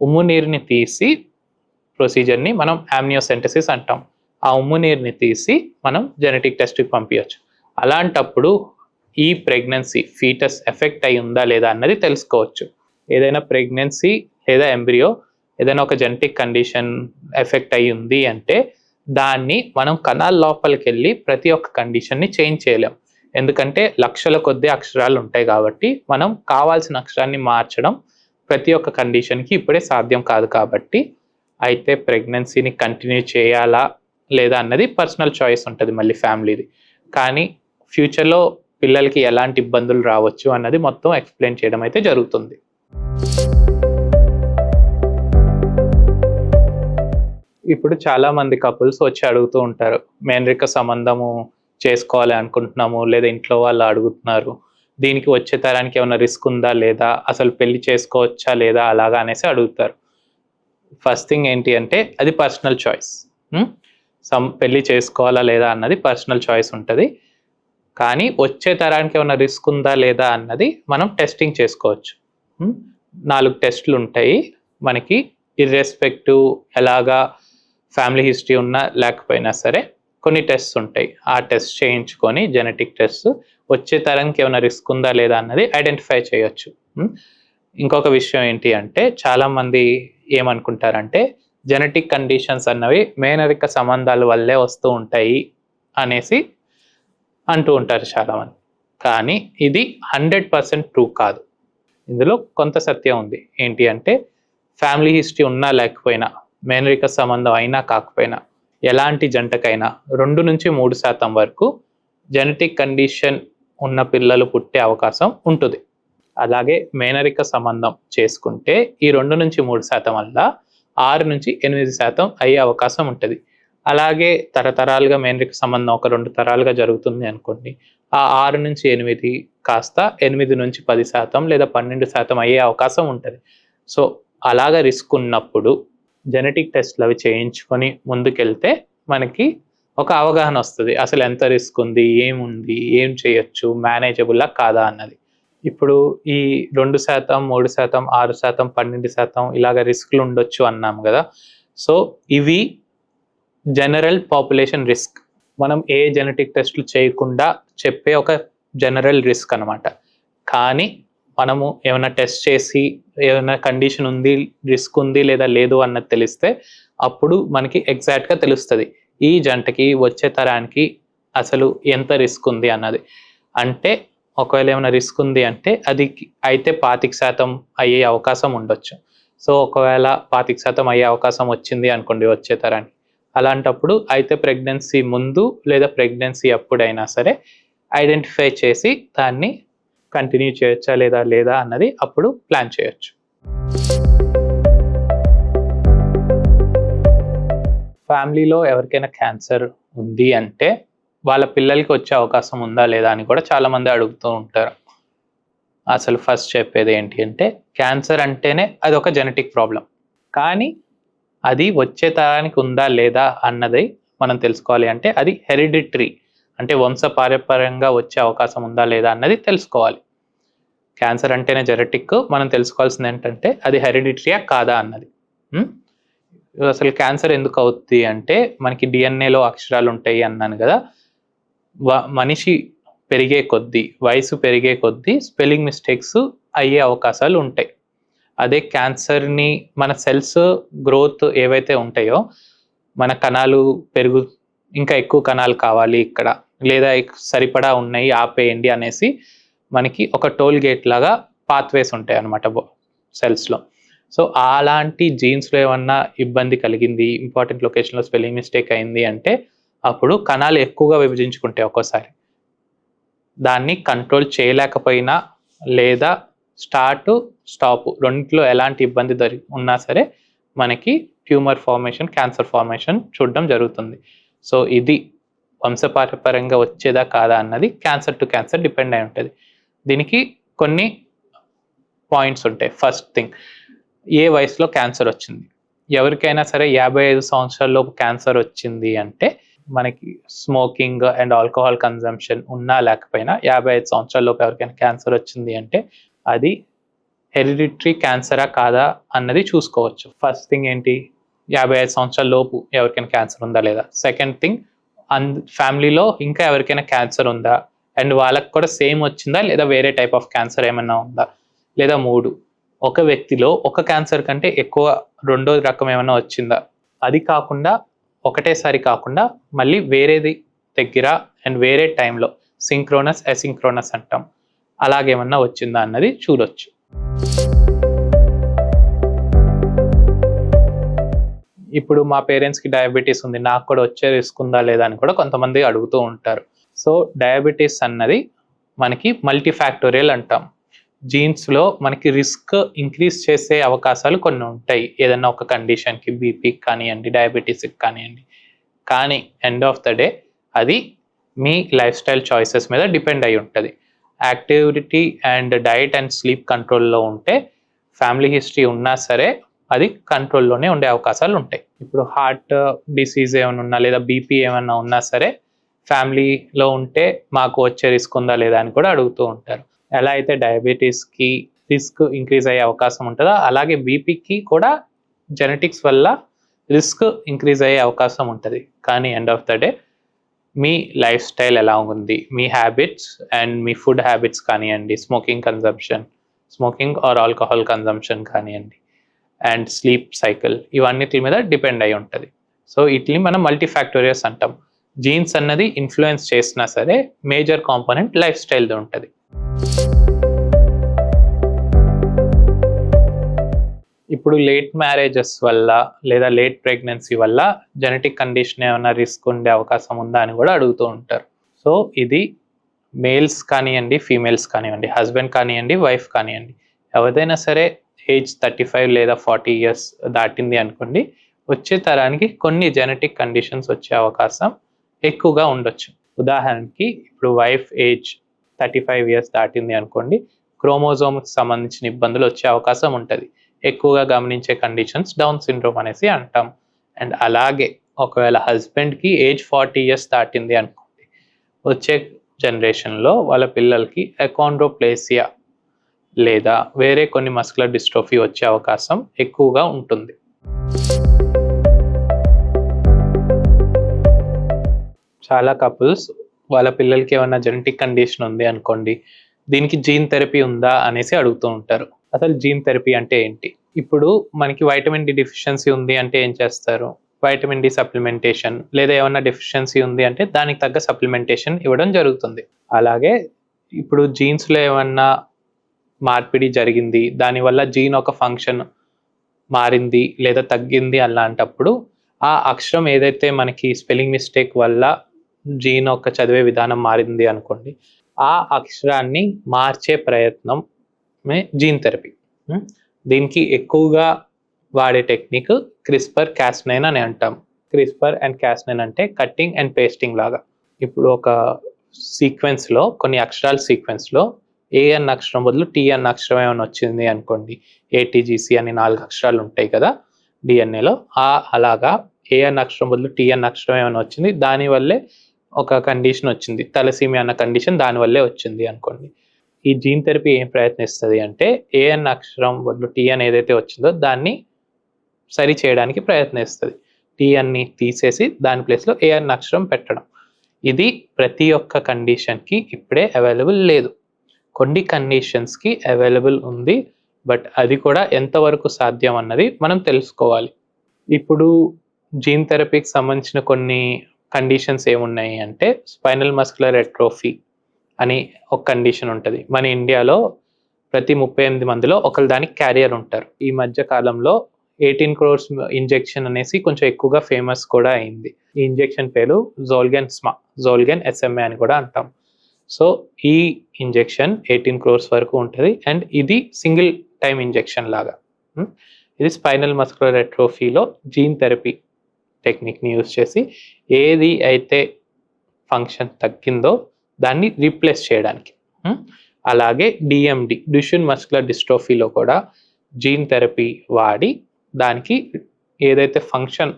S1: ఉమ్ము నీరుని తీసి ప్రొసీజర్ని మనం ఆమ్నియోసెంటసిస్ అంటాం. ఆ ఉమ్ము నీరుని తీసి మనం జెనెటిక్ టెస్ట్కి పంపించవచ్చు. అలాంటప్పుడు ఈ ప్రెగ్నెన్సీ ఫీటస్ ఎఫెక్ట్ అయి ఉందా లేదా అన్నది తెలుసుకోవచ్చు. ఏదైనా ప్రెగ్నెన్సీ లేదా ఎంబ్రియో ఏదైనా ఒక జెనెటిక్ కండిషన్ ఎఫెక్ట్ అయి ఉంది అంటే దాన్ని మనం కణాల లోపలికి వెళ్ళి ప్రతి ఒక్క కండిషన్ని చేంజ్ చేయలేం. ఎందుకంటే లక్షల కొద్ది అక్షరాలు ఉంటాయి కాబట్టి మనం కావాల్సిన అక్షరాన్ని మార్చడం ప్రతి ఒక్క కండిషన్కి ఇప్పుడే సాధ్యం కాదు. కాబట్టి అయితే ప్రెగ్నెన్సీని కంటిన్యూ చేయాలా లేదా అన్నది పర్సనల్ చాయిస్ ఉంటుంది మళ్ళీ ఫ్యామిలీది. కానీ ఫ్యూచర్లో పిల్లలకి ఎలాంటి ఇబ్బందులు రావచ్చు అన్నది మొత్తం ఎక్స్ప్లెయిన్ చేయడం అయితే జరుగుతుంది. ఇప్పుడు చాలా మంది కపుల్స్ వచ్చి అడుగుతూ ఉంటారు, మేనరిక సంబంధము చేసుకోవాలి అనుకుంటున్నాము లేదా ఇంట్లో వాళ్ళు అడుగుతున్నారు, దీనికి వచ్చే తరానికి ఏమైనా రిస్క్ ఉందా లేదా, అసలు పెళ్లి చేసుకోవచ్చా లేదా అలాగా అనేసి అడుగుతారు. ఫస్ట్ థింగ్ ఏంటి అంటే అది పర్సనల్ చాయిస్. పెళ్లి చేసుకోవాలా లేదా అన్నది పర్సనల్ చాయిస్ ఉంటుంది. కానీ వచ్చే తరానికి ఏమైనా రిస్క్ ఉందా లేదా అన్నది మనం టెస్టింగ్ చేసుకోవచ్చు. 4 టెస్టులు ఉంటాయి మనకి. ఇర్రెస్పెక్టివ్ ఎలాగా ఫ్యామిలీ హిస్టరీ ఉన్నా లేకపోయినా సరే కొన్ని టెస్ట్స్ ఉంటాయి. ఆ టెస్ట్ చేయించుకొని జెనెటిక్ టెస్ట్ వచ్చే తరానికి ఏమైనా రిస్క్ ఉందా లేదా అన్నది ఐడెంటిఫై చేయొచ్చు. ఇంకొక విషయం ఏంటి అంటే చాలామంది ఏమనుకుంటారంటే జెనెటిక్ కండిషన్స్ అన్నవి మేనరిక సంబంధాల వల్లే వస్తూ ఉంటాయి అనేసి అంటూ ఉంటారు చాలామంది. కానీ ఇది 100% ట్రూ కాదు. ఇందులో కొంత సత్యం ఉంది. ఏంటి అంటే ఫ్యామిలీ హిస్టరీ ఉన్నా లేకపోయినా, మేనరిక సంబంధం అయినా కాకపోయినా, ఎలాంటి జంటకైనా 2 నుంచి 3% వరకు జెనెటిక్ కండిషన్ ఉన్న పిల్లలు పుట్టే అవకాశం ఉంటుంది. అలాగే మేనరిక సంబంధం చేసుకుంటే ఈ 2 నుంచి 3% వల్ల 6 నుంచి 8% అయ్యే అవకాశం ఉంటుంది. అలాగే తరతరాలుగా మేనరిక సంబంధం ఒక 2 తరాలుగా జరుగుతుంది అనుకోండి, ఆ 6 నుంచి 8 కాస్త 8 నుంచి 10% లేదా 12% అయ్యే అవకాశం ఉంటుంది. సో అలాగా రిస్క్ ఉన్నప్పుడు జెనెటిక్ టెస్ట్లు అవి చేయించుకొని ముందుకెళ్తే మనకి ఒక అవగాహన వస్తుంది, అసలు ఎంత రిస్క్ ఉంది, ఏముంది, ఏం చేయొచ్చు, మేనేజబుల్లా కాదా అన్నది. ఇప్పుడు ఈ 2%, 3%, 6%, 12% ఇలాగ రిస్క్లు ఉండొచ్చు అన్నాం కదా. సో ఇవి జనరల్ పాపులేషన్ రిస్క్. మనం ఏ జెనెటిక్ టెస్ట్లు చేయకుండా చెప్పే ఒక జనరల్ రిస్క్ అనమాట. కానీ మనము ఏమైనా టెస్ట్ చేసి ఏమైనా కండిషన్ ఉంది, రిస్క్ ఉంది లేదా లేదు అన్నది తెలిస్తే అప్పుడు మనకి ఎగ్జాక్ట్గా తెలుస్తుంది ఈ జంటకి వచ్చే తరానికి అసలు ఎంత రిస్క్ ఉంది అన్నది. అంటే ఒకవేళ ఏమైనా రిస్క్ ఉంది అంటే అది అయితే 25% అయ్యే అవకాశం ఉండొచ్చు. సో ఒకవేళ 25% అయ్యే అవకాశం వచ్చింది అనుకోండి వచ్చే తరానికి, అలాంటప్పుడు అయితే ప్రెగ్నెన్సీ ముందు లేదా ప్రెగ్నెన్సీ అప్పుడైనా సరే ఐడెంటిఫై చేసి దాన్ని కంటిన్యూ చేయొచ్చా లేదా అన్నది అప్పుడు ప్లాన్ చేయొచ్చు. ఫ్యామిలీలో ఎవరికైనా క్యాన్సర్ ఉంది అంటే వాళ్ళ పిల్లలకి వచ్చే అవకాశం ఉందా లేదా అని కూడా చాలామంది అడుగుతూ ఉంటారు. అసలు ఫస్ట్ చెప్పేది ఏంటి అంటే క్యాన్సర్ అంటేనే అది ఒక జెనెటిక్ ప్రాబ్లం. కానీ అది వచ్చే తరానికి ఉందా లేదా అన్నది మనం తెలుసుకోవాలి అంటే అది హెరిడిటరీ, అంటే వంశపారంపర్యంగా వచ్చే అవకాశం ఉందా లేదా అన్నది తెలుసుకోవాలి. క్యాన్సర్ అంటేనే జెనెటిక్, మనం తెలుసుకోవాల్సింది ఏంటంటే అది హెరిడిటరీయా కాదా అన్నది. అసలు క్యాన్సర్ ఎందుకు అవుతుంది అంటే మనకి డిఎన్ఏలో అక్షరాలు ఉంటాయి అన్నాను కదా, మనిషి పెరిగే కొద్దీ, వయసు పెరిగే కొద్దీ స్పెల్లింగ్ మిస్టేక్స్ అయ్యే అవకాశాలు ఉంటాయి. అదే క్యాన్సర్ని మన సెల్స్ గ్రోత్ ఏవైతే ఉంటాయో, మన కణాలు ఇంకా ఎక్కువ కణాలు కావాలి ఇక్కడ, లేదా సరిపడా ఉన్నాయి ఆపేయండి అనేసి మనకి ఒక టోల్ గేట్ లాగా పాత్వేస్ ఉంటాయి అన్నమాట సెల్స్లో. సో అలాంటి జీన్స్లో ఏమన్నా ఇబ్బంది కలిగింది, ఇంపార్టెంట్ లొకేషన్లో స్పెల్లింగ్ మిస్టేక్ అయింది అంటే అప్పుడు కణాలు ఎక్కువగా విభజించుకుంటాయి ఒక్కోసారి. దాన్ని కంట్రోల్ చేయలేకపోయినా లేదా స్టాప్ రెండింటిలో ఎలాంటి ఇబ్బంది ఉన్నా సరే మనకి ట్యూమర్ ఫార్మేషన్, క్యాన్సర్ ఫార్మేషన్ చూడడం జరుగుతుంది. సో ఇది వంశపారంపర్యంగా వచ్చేదా కాదా అన్నది క్యాన్సర్ టు క్యాన్సర్ డిపెండ్ అయి ఉంటుంది. దీనికి కొన్ని పాయింట్స్ ఉంటాయి. ఫస్ట్ థింగ్, ఏ వయసులో క్యాన్సర్ వచ్చింది. ఎవరికైనా సరే 55 సంవత్సరాలలోపు క్యాన్సర్ వచ్చింది అంటే మనకి స్మోకింగ్ అండ్ ఆల్కహాల్ కన్జంప్షన్ ఉన్నా లేకపోయినా 55 సంవత్సరాలలోపు ఎవరికైనా క్యాన్సర్ వచ్చింది అంటే అది హెరిడిటరీ క్యాన్సరా కాదా అన్నది చూసుకోవచ్చు. ఫస్ట్ థింగ్ ఏంటి, 55 సంవత్సరాల లోపు ఎవరికైనా క్యాన్సర్ ఉందా లేదా. సెకండ్ థింగ్, ఫ్యామిలీలో ఇంకా ఎవరికైనా క్యాన్సర్ ఉందా అండ్ వాళ్ళకి కూడా సేమ్ వచ్చిందా లేదా వేరే టైప్ ఆఫ్ క్యాన్సర్ ఏమైనా ఉందా. లేదా 3, ఒక వ్యక్తిలో ఒక క్యాన్సర్ కంటే ఎక్కువ రెండో రకం ఏమైనా వచ్చిందా. అది కాకుండా ఒకటేసారి కాకుండా మళ్ళీ వేరేది దగ్గర అండ్ వేరే టైంలో సింక్రోనస్ అసింక్రోనస్ అంటాం, అలాగేమన్నా వచ్చిందా అన్నది చూడొచ్చు. ఇప్పుడు మా పేరెంట్స్కి డయాబెటీస్ ఉంది, నాకు కూడా వచ్చే రిస్క్ ఉందా లేదా అని కూడా కొంతమంది అడుగుతూ ఉంటారు. సో డయాబెటీస్ అన్నది మనకి మల్టీఫ్యాక్టోరియల్ అంటాం. జీన్స్లో మనకి రిస్క్ ఇంక్రీజ్ చేసే అవకాశాలు కొన్ని ఉంటాయి, ఏదన్నా ఒక కండిషన్కి, బీపీకి కానివ్వండి, డయాబెటీస్కి కానివ్వండి. కానీ ఎండ్ ఆఫ్ ద డే అది మీ లైఫ్ స్టైల్ చాయిసెస్ మీద డిపెండ్ అయి ఉంటుంది. Activity and diet and sleep కంట్రోల్లో ఉంటే ఫ్యామిలీ హిస్టరీ ఉన్నా సరే అది కంట్రోల్లోనే ఉండే అవకాశాలు ఉంటాయి. ఇప్పుడు హార్ట్ డిసీజ్ ఏమైనా ఉన్నా లేదా బీపీ ఏమైనా ఉన్నా సరే ఫ్యామిలీలో ఉంటే మాకు వచ్చే రిస్క్ ఉందా లేదా అని కూడా అడుగుతూ ఉంటారు. ఎలా అయితే డయాబెటీస్కి రిస్క్ ఇంక్రీజ్ అయ్యే అవకాశం ఉంటుందో అలాగే బీపీకి కూడా జెనెటిక్స్ వల్ల రిస్క్ ఇంక్రీజ్ అయ్యే అవకాశం ఉంటుంది. కానీ ఎండ్ ఆఫ్ ద డే మీ లైఫ్ స్టైల్ ఎలా ఉంది, మీ హ్యాబిట్స్ అండ్ మీ ఫుడ్ హ్యాబిట్స్ కానివ్వండి, స్మోకింగ్ ఆర్ ఆల్కహాల్ కన్జంప్షన్ కానివ్వండి అండ్ స్లీప్ సైకిల్, ఇవన్నిటి మీద డిపెండ్ అయి ఉంటుంది. సో వీటిని మనం మల్టీఫ్యాక్టోరియస్ అంటాం. జీన్స్ అన్నది ఇన్ఫ్లుయెన్స్ చేసినా సరే మేజర్ కాంపోనెంట్ లైఫ్ స్టైల్ది ఉంటుంది. ఇప్పుడు లేట్ మ్యారేజెస్ వల్ల లేదా లేట్ ప్రెగ్నెన్సీ వల్ల జెనెటిక్ కండిషన్ ఏమైనా రిస్క్ ఉండే అవకాశం ఉందా అని కూడా అడుగుతూ ఉంటారు. సో ఇది మేల్స్ కానివ్వండి, ఫీమేల్స్ కానివ్వండి, హస్బెండ్ కానివ్వండి, వైఫ్ కానివ్వండి, ఎవరైనా సరే ఏజ్ 35 లేదా 40 ఇయర్స్ దాటింది అనుకోండి, వచ్చే తరానికి కొన్ని జెనెటిక్ కండిషన్స్ వచ్చే అవకాశం ఎక్కువగా ఉండొచ్చు. ఉదాహరణకి ఇప్పుడు వైఫ్ ఏజ్ 35 ఇయర్స్ దాటింది అనుకోండి, క్రోమోజోమ్కి సంబంధించిన ఇబ్బందులు వచ్చే అవకాశం ఉంటుంది. ఎక్కువగా గమనించే కండిషన్స్ డౌన్ సిండ్రోమ్ అనేసి అంటాం. అండ్ అలాగే ఒకవేళ హస్బెండ్కి ఏజ్ 40 ఇయర్స్ దాటింది అనుకోండి, వచ్చే జనరేషన్లో వాళ్ళ పిల్లలకి అకాండ్రోప్లేసియా లేదా వేరే కొన్ని మస్కులర్ డిస్ట్రోఫీ వచ్చే అవకాశం ఎక్కువగా ఉంటుంది. చాలా కపుల్స్ వాళ్ళ పిల్లలకి ఏమైనా జెనెటిక్ కండిషన్ ఉంది అనుకోండి, దీనికి జీన్ థెరపీ ఉందా అనేసి అడుగుతూ ఉంటారు. అసలు జీన్ థెరపీ అంటే ఏంటి? ఇప్పుడు మనకి వైటమిన్ డి డెఫిషియన్సీ ఉంది అంటే ఏం చేస్తారు? వైటమిన్ డి సప్లిమెంటేషన్, లేదా ఏమన్నా డెఫిషియన్సీ ఉంది అంటే దానికి తగ్గ సప్లిమెంటేషన్ ఇవ్వడం జరుగుతుంది. అలాగే ఇప్పుడు జీన్స్లో ఏమన్నా మార్పిడి జరిగింది, దానివల్ల జీన్ ఒక ఫంక్షన్ మారింది లేదా తగ్గింది అలాంటప్పుడు ఆ అక్షరం ఏదైతే మనకి స్పెల్లింగ్ మిస్టేక్ వల్ల జీన్ ఒక చదివే విధానం మారింది అనుకోండి, ఆ అక్షరాన్ని మార్చే ప్రయత్నమే జీన్ థెరపీ. దీనికి ఎక్కువగా వాడే టెక్నిక్ క్రిస్పర్ కాస్9 అని అంటాం. క్రిస్పర్ అండ్ కాస్9 అంటే కట్టింగ్ అండ్ పేస్టింగ్ లాగా. ఇప్పుడు ఒక సీక్వెన్స్లో, కొన్ని అక్షరాల సీక్వెన్స్లో ఏఎన్ అక్షరం బదులు టిఎన్ అక్షరం ఏమైనా వచ్చింది అనుకోండి, ఏటీజీసీ అని 4 అక్షరాలు ఉంటాయి కదా డిఎన్ఏలో, అలాగా ఏఎన్ అక్షరం బదులు టిఎన్ అక్షరం ఏమైనా వచ్చింది, దానివల్లే ఒక కండిషన్ వచ్చింది, తలసీమియా అన్న కండిషన్ దానివల్లే వచ్చింది అనుకోండి. ఈ జీన్ థెరపీ ఏం ప్రయత్నిస్తుంది అంటే ఏఎన్ అక్షరం బదులు టిఎన్ ఏదైతే వచ్చిందో దాన్ని సరి చేయడానికి ప్రయత్నిస్తుంది. టిఎన్ని తీసేసి దాని ప్లేస్లో ఏఎన్ అక్షరం పెట్టడం. ఇది ప్రతి ఒక్క కండిషన్కి ఇప్పుడే అవైలబుల్ లేదు, కొన్ని కండిషన్స్కి అవైలబుల్ ఉంది. బట్ అది కూడా ఎంతవరకు సాధ్యం అన్నది మనం తెలుసుకోవాలి. ఇప్పుడు జీన్ థెరపీకి సంబంధించిన కొన్ని కండిషన్స్ ఏమున్నాయి అంటే స్పైనల్ మస్కులర్ ఎట్రోఫీ అని ఒక కండిషన్ ఉంటుంది. మన ఇండియాలో ప్రతి 38 మందిలో ఒకరు దానికి క్యారియర్ ఉంటారు. ఈ మధ్య కాలంలో 18 crores ఇంజెక్షన్ అనేసి కొంచెం ఎక్కువగా ఫేమస్ కూడా అయింది. ఈ ఇంజెక్షన్ పేరు జోల్గెన్ SMA అని కూడా అంటాం. సో ఈ ఇంజెక్షన్ 18 crores వరకు ఉంటుంది అండ్ ఇది సింగిల్ టైం ఇంజెక్షన్ లాగా. ఇది స్పైనల్ మస్కులర్ అట్రోఫీలో జీన్ థెరపీ టెక్నిక్ని యూజ్ చేసి ఏది అయితే ఫంక్షన్ తగ్గిందో దాన్ని రీప్లేస్ చేయడానికి. అలాగే DMD డ్యూషెన్ మస్కులర్ డిస్ట్రోఫీలో కూడా జీన్ థెరపీ వాడి దానికి ఏదైతే ఫంక్షన్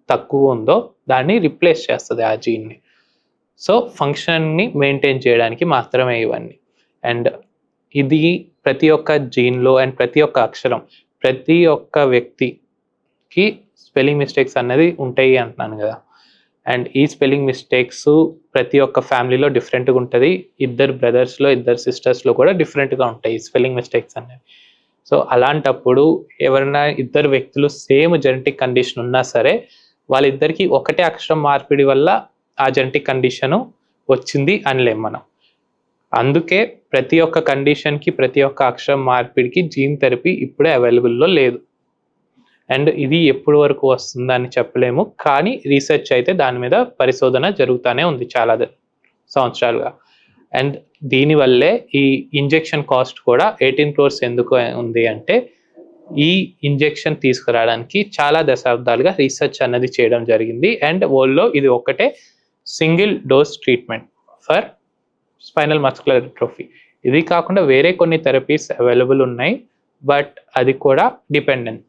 S1: తక్కువ ఉందో దాన్ని రీప్లేస్ చేస్తుంది ఆ జీన్ని. సో ఫంక్షన్ని మెయింటైన్ చేయడానికి మాత్రమే ఇవన్నీ. అండ్ ఇది ప్రతి ఒక్క జీన్లో అండ్ ప్రతి ఒక్క అక్షరం ప్రతి ఒక్క వ్యక్తికి స్పెల్లింగ్ మిస్టేక్స్ అనేది ఉంటాయి అంటున్నాను కదా. అండ్ ఈ స్పెల్లింగ్ మిస్టేక్స్ ప్రతి ఒక్క ఫ్యామిలీలో డిఫరెంట్గా ఉంటుంది. ఇద్దరు బ్రదర్స్లో ఇద్దరు సిస్టర్స్లో కూడా డిఫరెంట్గా ఉంటాయి స్పెల్లింగ్ మిస్టేక్స్ అనేవి. సో అలాంటప్పుడు ఎవరైనా ఇద్దరు వ్యక్తులు సేమ్ జెనెటిక్ కండిషన్ ఉన్నా సరే వాళ్ళిద్దరికి ఒకటే అక్షరం మార్పిడి వల్ల ఆ జెనెటిక్ కండిషను వచ్చింది అనలేం మనం. అందుకే ప్రతి ఒక్క కండిషన్కి ప్రతి ఒక్క అక్షరం మార్పిడికి జీన్ థెరపీ ఇప్పుడే అవైలబుల్లో లేదు. అండ్ ఇది ఎప్పటి వరకు వస్తుందని చెప్పలేము, కానీ రీసెర్చ్ అయితే దాని మీద పరిశోధన జరుగుతూనే ఉంది చాలా సంవత్సరాలుగా. అండ్ దీనివల్లే ఈ ఇంజెక్షన్ కాస్ట్ కూడా 18 crores ఎందుకు ఉంది అంటే ఈ ఇంజెక్షన్ తీసుకురావడానికి చాలా దశాబ్దాలుగా రీసెర్చ్ అన్నది చేయడం జరిగింది. అండ్ వరల్డ్లో ఇది ఒక్కటే single dose treatment for spinal muscular atrophy. ఇది కాకుండా వేరే కొన్ని థెరపీస్ అవైలబుల్ ఉన్నాయి, బట్ అది కూడా డిపెండెంట్.